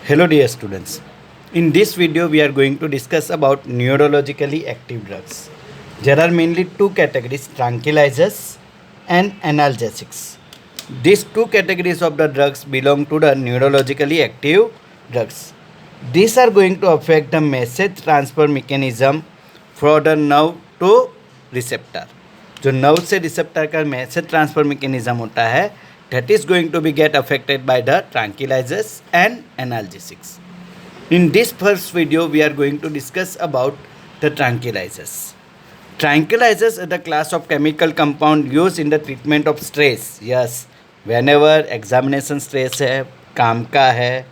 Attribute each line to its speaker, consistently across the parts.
Speaker 1: Hello dear students. In this video we are going to discuss about neurologically active drugs. There are mainly two categories, tranquilizers and analgesics. These two categories of the drugs belong to the neurologically active drugs. These are going to affect the message transfer mechanism from the nerve to receptor. जो nerve से receptor का message transfer mechanism होता है that is going to be get affected by the tranquilizers and analgesics. In this first video we are going to discuss about the tranquilizers. Tranquilizers are the class of chemical compound used in the treatment of stress. Yes, whenever examination stress है, काम का है,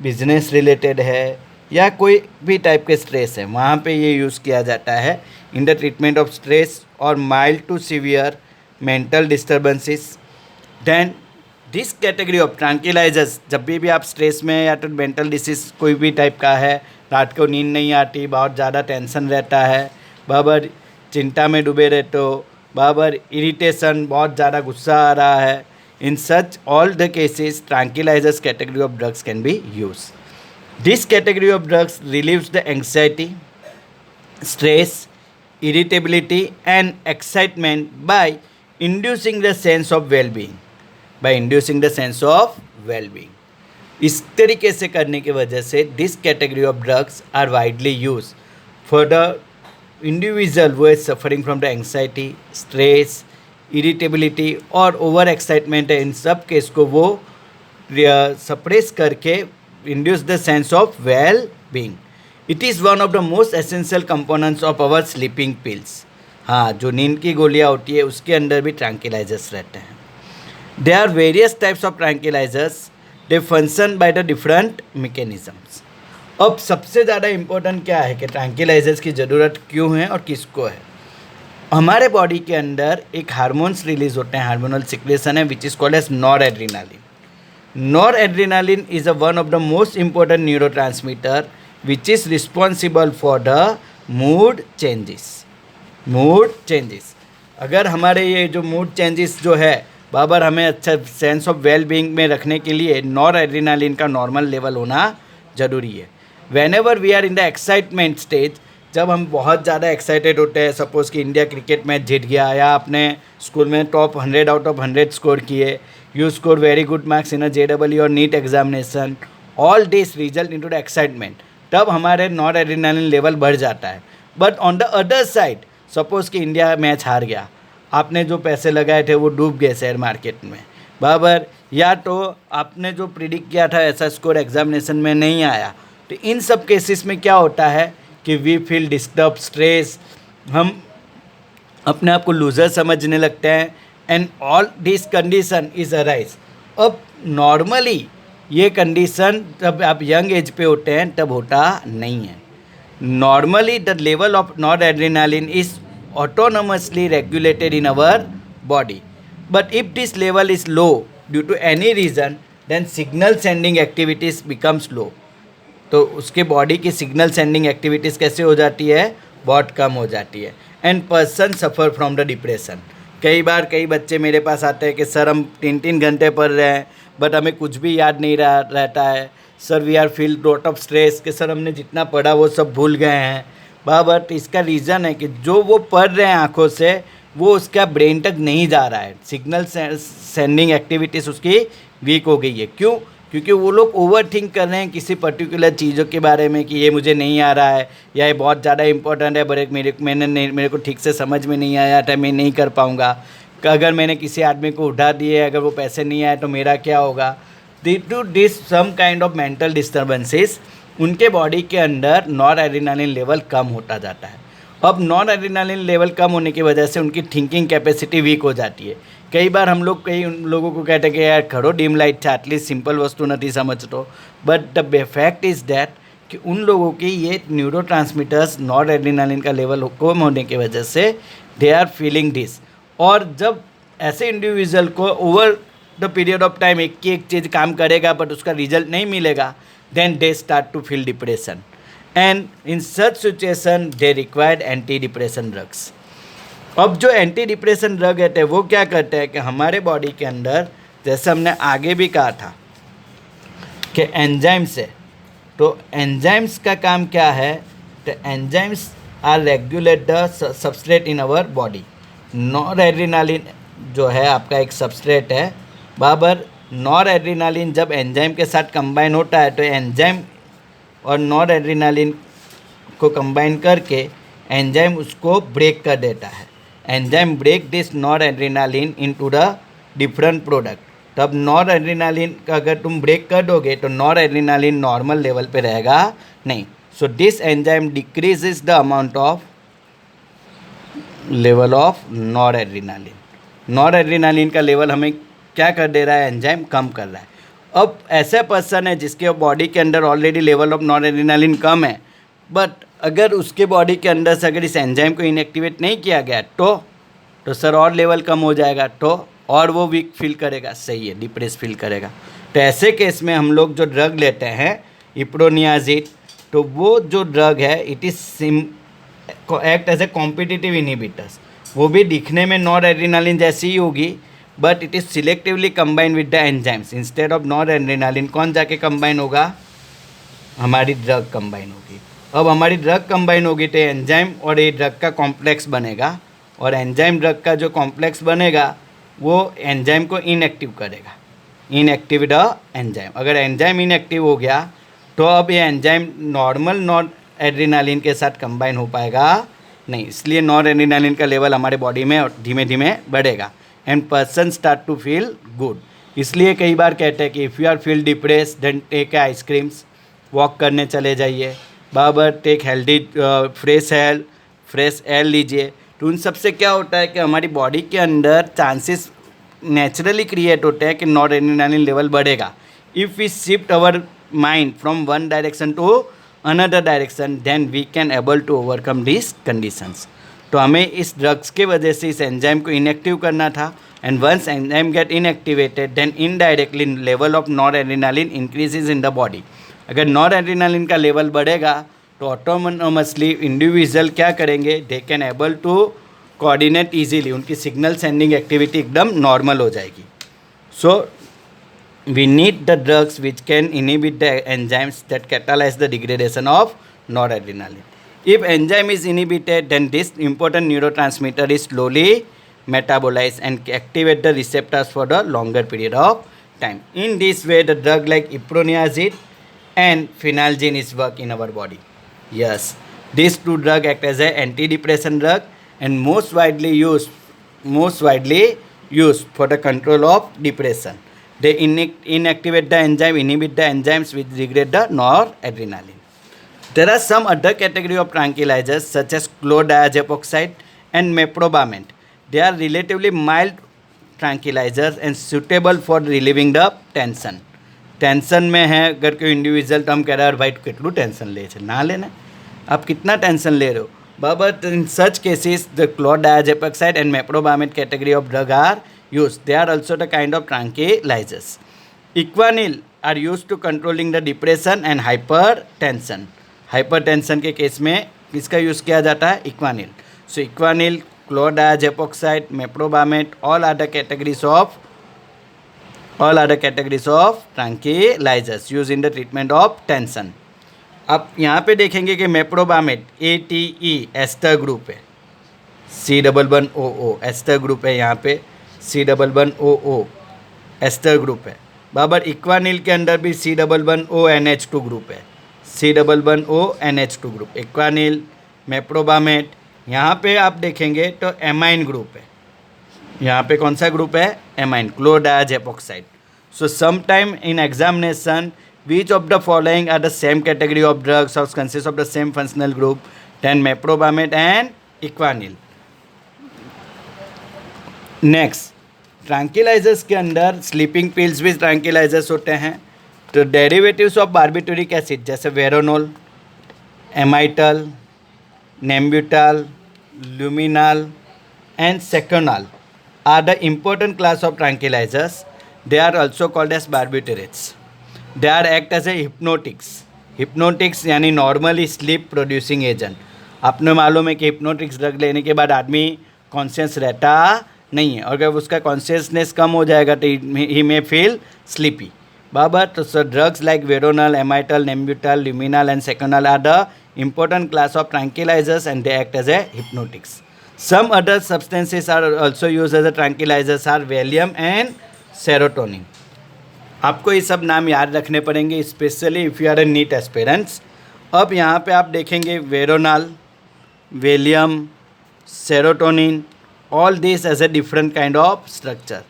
Speaker 1: business related है या कोई भी type के stress है, वहाँ पे ये यूज़ किया जाता है in the treatment of stress और mild to severe mental disturbances. Then this category of tranquillisers, जब भी आप स्ट्रेस में या तो मेंटल डिसीज कोई भी टाइप का है, रात को नींद नहीं आती, बहुत ज़्यादा टेंशन रहता है, बाबर चिंता में डूबे रहते हो, बाबर इरिटेशन, बहुत ज़्यादा गुस्सा आ रहा है, in such all the cases tranquillisers category of drugs can be use. This category of drugs relieves the anxiety, stress, irritability and excitement by inducing the sense of well-being. इस तरीके से करने की वजह से this category of drugs are widely use for the individual वो is suffering from the anxiety, stress, irritability और over excitement है. इन सब केस को वो सप्रेस करके induce the sense of well being. It is one of the most essential components of our sleeping pills. हाँ, जो नींद की गोलियाँ होती है उसके अंदर भी ट्रैंक्विलाइजर्स रहते हैं. They are various types of tranquilizers. They function by the different mechanisms. अब सबसे ज़्यादा इम्पोर्टेंट क्या है कि ट्रैंक्विलाइजर्स की ज़रूरत क्यों है और किसको है. हमारे बॉडी के अंदर एक हार्मोन्स रिलीज होते हैं, हार्मोनल सिक्रेशन है which is called as noradrenaline. Noradrenaline is one of the most important neurotransmitter which is responsible for the mood changes. अगर हमारे ये जो मूड चेंजेस जो है बाबर हमें अच्छा सेंस ऑफ वेल बीइंग में रखने के लिए नॉर एड्रीनालिन का नॉर्मल लेवल होना ज़रूरी है. Whenever we are in the excitement stage, जब हम बहुत ज़्यादा एक्साइटेड होते हैं, सपोज़ कि इंडिया क्रिकेट मैच जीत गया या आपने स्कूल में टॉप 100 आउट ऑफ 100 स्कोर किए, you score very good marks in a JEE और NEET examination, all this result into the excitement, तब हमारे नॉर एड्रीनालिन लेवल बढ़ जाता है. But on the other side, suppose कि इंडिया मैच हार गया, आपने जो पैसे लगाए थे वो डूब गए शेयर मार्केट में बराबर, या तो आपने जो प्रिडिक्ट किया था ऐसा स्कोर एग्जामिनेशन में नहीं आया, तो इन सब केसेस में क्या होता है कि वी फील डिस्टर्ब, स्ट्रेस, हम अपने आप को लूज़र समझने लगते हैं and all this condition is arise. अब नॉर्मली ये कंडीशन जब आप यंग एज पे होते हैं तब होता नहीं है. Normally the level of noradrenaline is autonomously regulated in our body, but if this level is low due to any reason then signal sending activities becomes low. तो उसके बॉडी की सिग्नल सेंडिंग एक्टिविटीज़ कैसे हो जाती है, बहुत कम हो जाती है. And person suffer from the depression. कई बच्चे मेरे पास आते हैं कि सर हम 3-3 घंटे पढ़ रहे हैं बट हमें कुछ भी याद नहीं रहता है. Sir we are feel lot of stress कि सर हमने जितना पढ़ा वो सब भूल गए हैं. बट इसका रीज़न है कि जो वो पढ़ रहे हैं आँखों से वो उसका ब्रेन तक नहीं जा रहा है. सिग्नल सेंडिंग एक्टिविटीज़ उसकी वीक हो गई है. क्यों? क्योंकि वो लोग ओवर थिंक कर रहे हैं किसी पर्टिकुलर चीज़ों के बारे में कि ये मुझे नहीं आ रहा है या ये बहुत ज़्यादा इंपॉर्टेंट है बट मेरे को ठीक से समझ में नहीं आया था, मैं नहीं कर पाऊँगा. अगर मैंने किसी आदमी को उठा दिए, अगर वो पैसे नहीं आए तो मेरा क्या होगा. Due to this some kind of mental disturbances उनके बॉडी के अंदर नॉर एड्रीनालिन लेवल कम होता जाता है. अब नॉर एड्रीनालिन लेवल कम होने की वजह से उनकी थिंकिंग कैपेसिटी वीक हो जाती है. कई बार हम लोग कई लोगों को कहते हैं कि यार खड़ो डीम लाइट था, एटलीस्ट सिंपल वस्तु नहीं समझतो. But the fact is that कि उन लोगों की ये न्यूरो ट्रांसमीटर्स नॉर एड्रीनालिन का लेवल कम होने की वजह से दे आर फीलिंग दिस. और जब ऐसे इंडिविजुअल को over the period of time एक चीज़ काम करेगा बट उसका रिजल्ट नहीं मिलेगा, then they start to feel depression and in such situation they required anti depression drugs. अब जो एंटी डिप्रेशन ड्रग है वो क्या करते हैं कि हमारे बॉडी के अंदर, जैसे हमने आगे भी कहा था कि एंजाइम से तो एंजाइम्स का काम क्या है? तो enzymes are regulate the substrate in our body. Noradrenaline जो है आपका एक सबस्ट्रेट है बराबर। नॉर एड्रेनालिन जब एंजाइम के साथ कंबाइन होता है तो एंजाइम और नॉर एड्रेनालिन को कंबाइन करके एंजाइम उसको ब्रेक कर देता है। Enzyme break this noradrenaline into the different product. तब नॉर एड्रेनालिन का अगर तुम ब्रेक कर दोगे तो नॉर एड्रेनालिन नॉर्मल लेवल पे रहेगा नहीं। So this enzyme decreases the amount of level of nor adrenaline. Nor adrenaline का लेवल हमें क्या कर दे रहा है? एंजाइम कम कर रहा है। अब ऐसा पर्सन है जिसके बॉडी के अंदर already level of noradrenaline कम है, बट अगर उसके बॉडी के अंदर से अगर इस एंजाइम को इनएक्टिवेट नहीं किया गया तो सर और लेवल कम हो जाएगा, तो और वो वीक फील करेगा, सही है, डिप्रेस फील करेगा। तो ऐसे केस में हम लोग जो ड्रग लेते हैं इप्रोनियाजिड, तो वो जो ड्रग है it is act as a competitive inhibitors. वो भी दिखने में नॉर एड्रेनालिन जैसी ही होगी, but it is selectively combine with the enzymes. Instead of noradrenaline कौन जाके कंबाइन होगा? हमारी ड्रग कंबाइन होगी। अब हमारी ड्रग कंबाइन होगी तो एंजाइम और ये ड्रग का कॉम्प्लेक्स बनेगा, और एंजाइम ड्रग का जो कॉम्प्लेक्स बनेगा वो एंजाइम को इनएक्टिव करेगा, इनएक्टिव द एंजाइम। अगर एंजाइम इनएक्टिव हो गया तो अब ये एंजाइम नॉर्मल नॉर एड्रेनालिन के साथ कंबाइन हो पाएगा नहीं, इसलिए नॉर एड्रेनालिन का लेवल हमारे बॉडी में धीमे धीमे बढ़ेगा and person start to feel good. इसलिए कई बार कहते हैं कि if you are feel depress then take ice creams, walk करने चले जाइए, बराबर, टेक हेल्दी फ्रेश एयर लीजिए। तो उन सबसे क्या होता है कि हमारी बॉडी के अंदर चांसेस नेचुरली क्रिएट होते हैं कि नॉर एड्रेनालिन लेवल बढ़ेगा। If we shift our mind from one direction to another direction then we can able to overcome this conditions. तो हमें इस ड्रग्स के वजह से इस एंजाइम को इनएक्टिव करना था, and once enzyme get inactivated then indirectly level of noradrenaline increases in the body. अगर नॉर एड्रेनालिन का लेवल बढ़ेगा तो ऑटोनोमसली इंडिविजुअल क्या करेंगे? They can able to coordinate easily, उनकी सिग्नल सेंडिंग एक्टिविटी एकदम नॉर्मल हो जाएगी। So we need the drugs which can inhibit the enzymes that catalyse the degradation of noradrenaline. If enzyme is inhibited, then this important neurotransmitter is slowly metabolized and activate the receptors for the longer period of time. In this way, the drug like iproniazid and phenalgine is work in our body. Yes, these two drugs act as a antidepressant drug and most widely used for the control of depression. They inactivate the enzyme, inhibit the enzymes which degrade the noradrenaline. There are some other category of tranquilizers such as chlordiazepoxide and meprobamate. They are relatively mild tranquilizers and suitable for relieving the tension. Tension में है अगर कोई individual तो हम कह रहे हैं भाई कितनू टेंशन ले ना लेना, आप कितना टेंशन ले रहे हो but in such cases the chlordiazepoxide and meprobamate category of drug are used. They are also the kind of tranquilizers. Equanil are used to controlling the depression and hypertension. Hypertension के case में किसका use किया जाता है? इक्वानिल। सो इक्वानिल, chlordiazepoxide, meprobamate, all other categories of tranquilizers used in the treatment of tension. अब यहाँ पे देखेंगे कि मेप्रोबामेट ATE एस्टर ग्रुप है, C1100 एस्टर ग्रुप है, यहाँ पे C1100 एस्टर ग्रुप है। बराबर, इक्वानिल के अंदर भी C1100 NH2 ग्रुप है, C1100 NH2 ग्रुप। इक्वानिल, मेप्रोबामेट, यहाँ पे आप देखेंगे तो एमाइन ग्रुप है, यहाँ पे कौन सा ग्रुप है? Amine, chlordiazepoxide. So sometime in examination which of the following are the same category of drugs or consist of the same functional group? Then meprobamate and equanil. Next, tranquillisers के अंदर sleeping pills भी tranquillisers होते हैं। तो derivatives of बार्बिटूरिक acid जैसे वेरोनोल, एमाइटल, नेम्ब्यूटाल, लुमिनाल and सेकोनाल are the important class of tranquilizers. They are also called as barbiturates. They are act as a hypnotics. Hypnotics यानी normally sleep producing agent. आपने मालूम है कि हिप्नोटिक्स ड्रग लेने के बाद आदमी कॉन्शियस रहता नहीं है, और अगर उसका कॉन्शियसनेस कम हो जाएगा तो he may feel sleepy. Baba, so drugs like Veronal, Amital, Nembutal, Luminal and Seconal are the important class of tranquilizers and they act as a hypnotics. Some other substances are also used as a tranquilizers are Valium and Serotonin. आपको ये सब नाम याद रखने पड़ेंगे, specially if you are a NEET aspirants. अब यहाँ पे आप देखेंगे Veronal, Valium, serotonin, all this as a different kind of structure.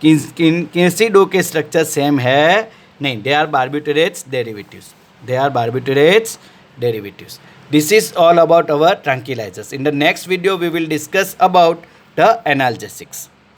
Speaker 1: किसी दो के स्ट्रक्चर सेम है नहीं, they are barbiturates derivatives. They are barbiturates derivatives. This is all about our tranquilizers. In the next video we will discuss about the analgesics.